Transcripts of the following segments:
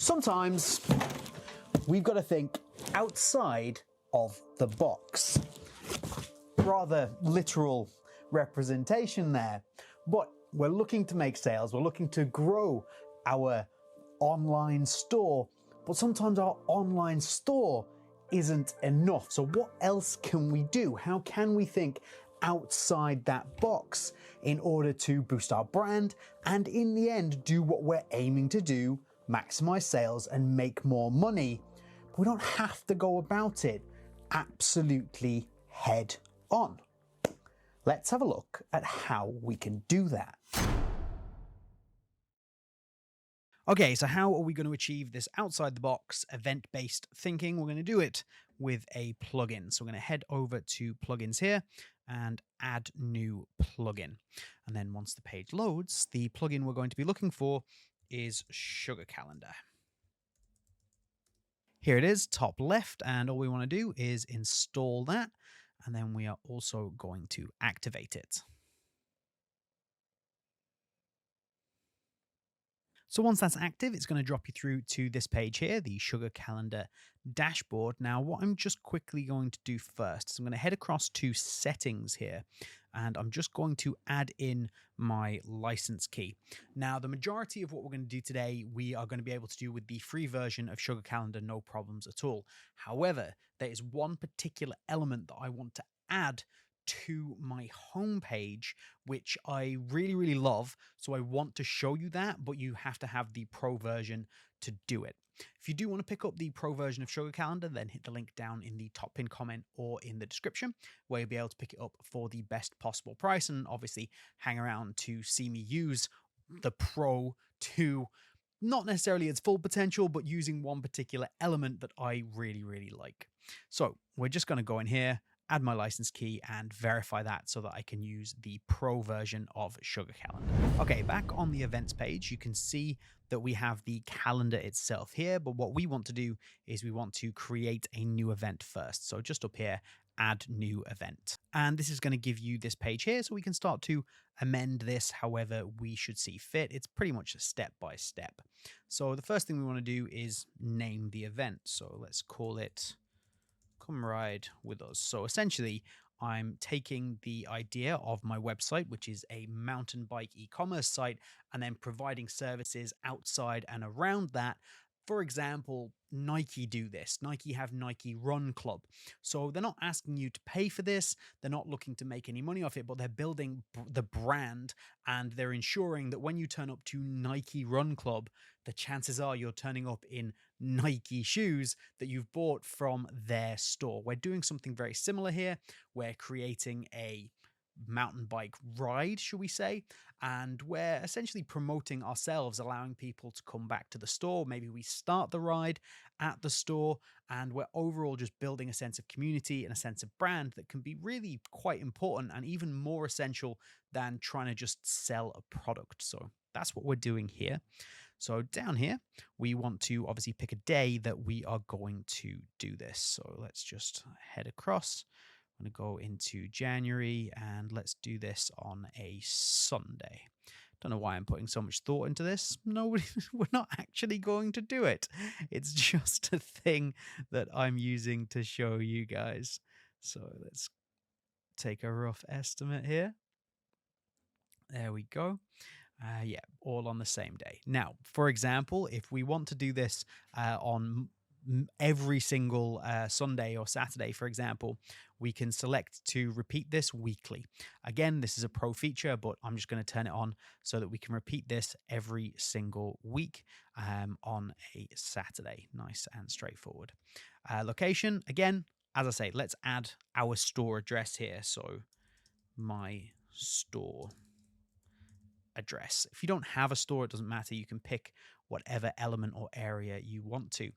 Sometimes we've got to think outside of the box. Rather literal representation there, but we're looking to make sales, we're looking to grow our online store, but sometimes our online store isn't enough. So what else can we do? How can we think outside that box in order to boost our brand and in the end do what we're aiming to do, maximize sales and make more money? But we don't have to go about it absolutely head on. Let's have a look at how we can do that. Okay, so how are we going to achieve this outside the box event-based thinking? We're going to do it with a plugin. So we're going to head over to plugins here and add new plugin. And then once the page loads, the plugin we're going to be looking for is Sugar Calendar. Here it is, top left, and all we want to do is install that, and then we are also going to activate it. So once that's active, it's going to drop you through to this page here, the Sugar Calendar dashboard. Now, what I'm just quickly going to do first is I'm going to head across to settings here, and I'm just going to add in my license key. Now, the majority of what we're going to do today, we are going to be able to do with the free version of Sugar Calendar, no problems at all. However, there is one particular element that I want to add to my homepage, which I really love. So I want to show you that, but you have to have the pro version to do it. If you do want to pick up the pro version of Sugar Calendar, then hit the link down in the top pinned comment or in the description, where you'll be able to pick it up for the best possible price, and obviously hang around to see me use the pro to not necessarily its full potential, but using one particular element that I really like. So we're just going to go in here, add my license key and verify that so that I can use the pro version of Sugar Calendar. Okay, back on the events page, you can see that we have the calendar itself here, but what we want to do is we want to create a new event first. So just up here, add new event. And this is going to give you this page here, so we can start to amend this however we should see fit. It's pretty much a step by step. So the first thing we want to do is name the event. So let's call it Come Ride With Us. So essentially, I'm taking the idea of my website, which is a mountain bike e-commerce site, and then providing services outside and around that. For example, Nike do this. Nike have Nike Run Club. So they're not asking you to pay for this. They're not looking to make any money off it, but they're building the brand, and they're ensuring that when you turn up to Nike Run Club, the chances are you're turning up in Nike shoes that you've bought from their store. We're doing something very similar here. We're creating a mountain bike ride, should we say, and we're essentially promoting ourselves, allowing people to come back to the store. Maybe we start the ride at the store, and we're overall just building a sense of community and a sense of brand that can be really quite important and even more essential than trying to just sell a product. So that's what we're doing here. So down here, we want to obviously pick a day that we are going to do this. So let's just head across. I'm going to go into January, and let's do this on a Sunday. Don't know why I'm putting so much thought into this. No, we're not actually going to do it. It's just a thing that I'm using to show you guys. So let's take a rough estimate here. There we go. Yeah, all on the same day. Now, for example, if we want to do this on every single Sunday or Saturday, for example, we can select to repeat this weekly. Again, this is a pro feature, but I'm just going to turn it on so that we can repeat this every single week on a Saturday. Nice and straightforward. Location, again, as I say, let's add our store address here. So my store address. If you don't have a store, it doesn't matter. You can pick whatever element or area you want to.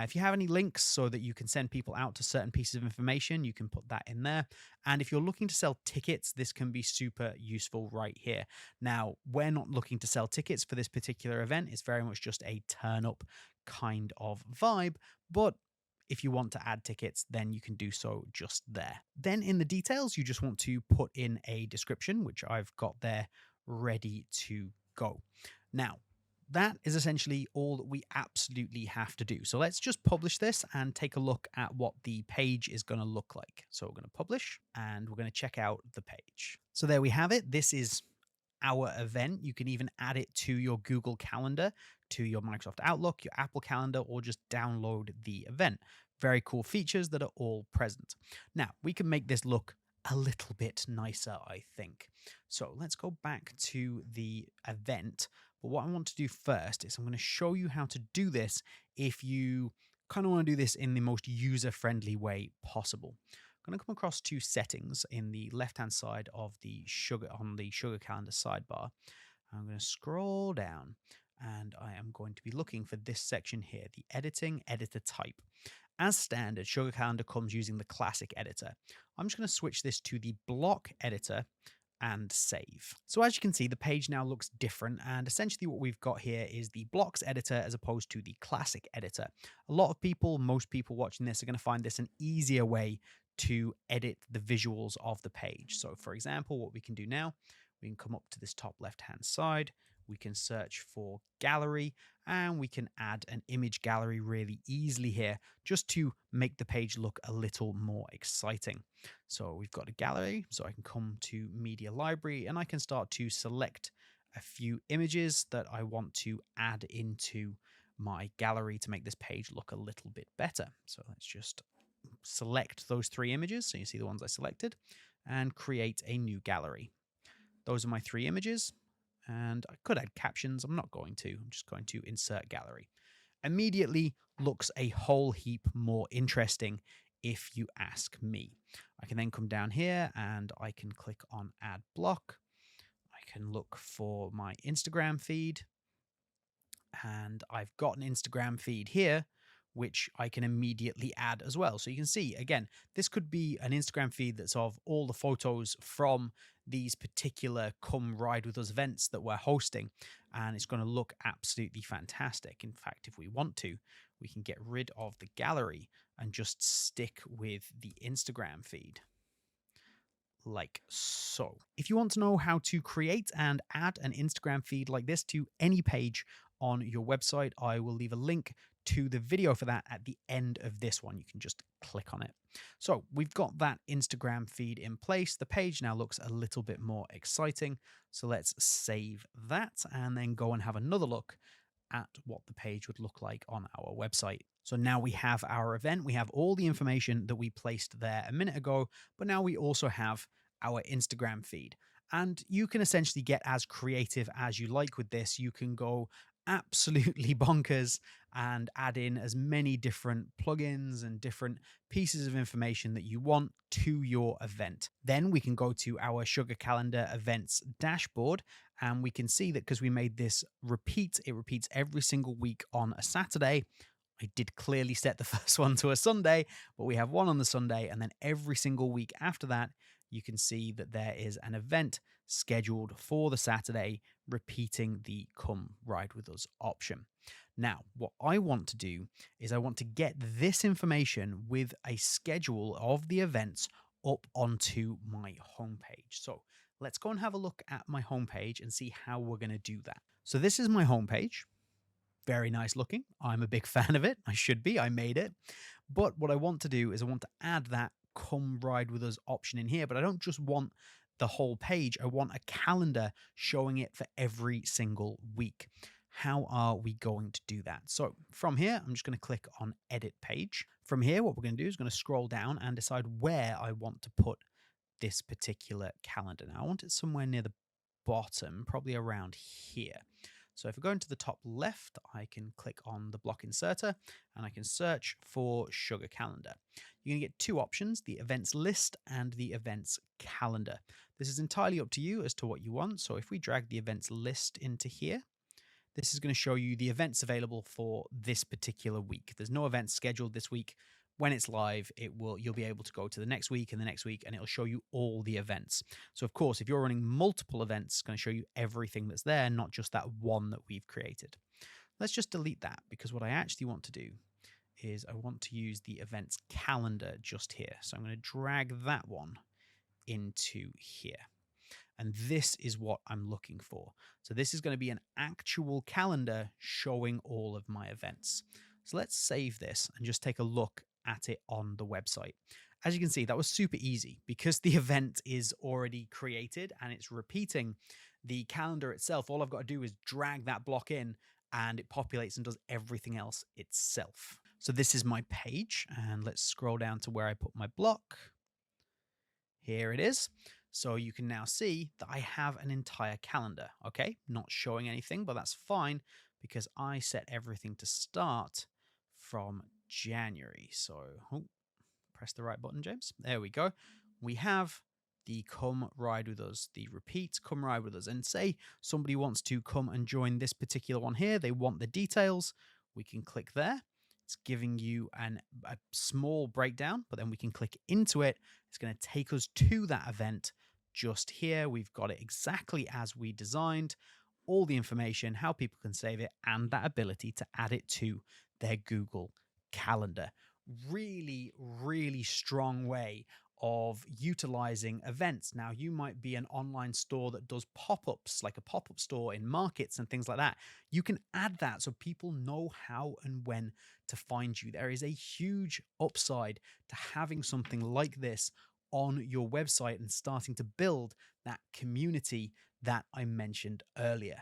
If you have any links so that you can send people out to certain pieces of information, you can put that in there. And if you're looking to sell tickets, this can be super useful right here. Now, we're not looking to sell tickets for this particular event. It's very much just a turn up kind of vibe, but if you want to add tickets, then you can do so just there. Then in the details, you just want to put in a description, which I've got there ready to go. Now, that is essentially all that we absolutely have to do. So let's just publish this and take a look at what the page is going to look like. So we're going to publish and we're going to check out the page. So there we have it. This is our event. You can even add it to your Google Calendar, to your Microsoft Outlook, your Apple Calendar, or just download the event. Very cool features that are all present. Now, we can make this look a little bit nicer, I think. So let's go back to the event. But what I want to do first is I'm going to show you how to do this if you kind of want to do this in the most user-friendly way possible. I'm going to come across to settings in the left-hand side of the sugar calendar sidebar. I'm going to scroll down and I am going to be looking for this section here, the editing editor type. As standard, Sugar Calendar comes using the classic editor. I'm just going to switch this to the block editor and save. So as you can see, the page now looks different, and essentially what we've got here is the blocks editor as opposed to the classic editor. A lot of people, most people watching this are going to find this an easier way to edit the visuals of the page. So for example, what we can do now, we can come up to this top left-hand side, we can search for gallery, and we can add an image gallery really easily here just to make the page look a little more exciting. So we've got a gallery, so I can come to media library and I can start to select a few images that I want to add into my gallery to make this page look a little bit better. So let's just select those 3 images. So you see the ones I selected and create a new gallery. Those are my 3 images. And I could add captions. I'm not going to. I'm just going to insert gallery. Immediately looks a whole heap more interesting if you ask me. I can then come down here and I can click on add block. I can look for my Instagram feed. And I've got an Instagram feed here, which I can immediately add as well. So you can see, again, this could be an Instagram feed that's of all the photos from these particular Come Ride With Us events that we're hosting, and it's going to look absolutely fantastic. In fact, if we want to, we can get rid of the gallery and just stick with the Instagram feed. Like so. If you want to know how to create and add an Instagram feed like this to any page on your website, I will leave a link to the video for that at the end of this one. You can just click on it. So we've got that Instagram feed in place. The page now looks a little bit more exciting. So let's save that and then go and have another look at what the page would look like on our website. So now we have our event. We have all the information that we placed there a minute ago, but now we also have our Instagram feed. And you can essentially get as creative as you like with this. You can go absolutely bonkers and add in as many different plugins and different pieces of information that you want to your event. Then we can go to our Sugar Calendar events dashboard, and we can see that because we made this repeat, it repeats every single week on a Saturday. I did clearly set the first one to a Sunday, but we have one on the Sunday, and then every single week after that, you can see that there is an event scheduled for the Saturday, repeating the Come Ride With Us option. Now, what I want to do is I want to get this information with a schedule of the events up onto my homepage. So let's go and have a look at my homepage and see how we're going to do that. So this is my homepage. Very nice looking. I'm a big fan of it. I should be. I made it. But what I want to do is I want to add that Come Ride With Us option in here, but I don't just want the whole page. I want a calendar showing it for every single week. How are we going to do that? So from here, I'm just going to click on Edit Page. From here, what we're going to do is going to scroll down and decide where I want to put this particular calendar. Now, I want it somewhere near the bottom, probably around here. So if I go into the top left, I can click on the block inserter and I can search for Sugar Calendar. You're going to get 2 options, the events list and the events calendar. This is entirely up to you as to what you want. So if we drag the events list into here, this is going to show you the events available for this particular week. There's no events scheduled this week. When it's live, you'll be able to go to the next week and the next week, and it'll show you all the events. So of course, if you're running multiple events, it's going to show you everything that's there, not just that one that we've created. Let's just delete that, because what I actually want to do is I want to use the events calendar just here. So I'm going to drag that one into here. And this is what I'm looking for. So this is going to be an actual calendar showing all of my events. So let's save this and just take a look at it on the website. As you can see, that was super easy because the event is already created and it's repeating the calendar itself. All I've got to do is drag that block in and it populates and does everything else itself. So this is my page, and let's scroll down to where I put my block. Here it is. So you can now see that I have an entire calendar. Okay, not showing anything, but that's fine because I set everything to start from January. So press the right button, James. There we go. We have the come ride with us, the repeat come ride with us. And say somebody wants to come and join this particular one here. They want the details. We can click there. It's giving you a small breakdown, but then we can click into it. It's going to take us to that event just here. We've got it exactly as we designed, all the information, how people can save it, and that ability to add it to their Google Calendar. Really, really strong way of utilizing events. Now, you might be an online store that does pop-ups, like a pop-up store in markets and things like that. You can add that so people know how and when to find you. There is a huge upside to having something like this on your website and starting to build that community that I mentioned earlier.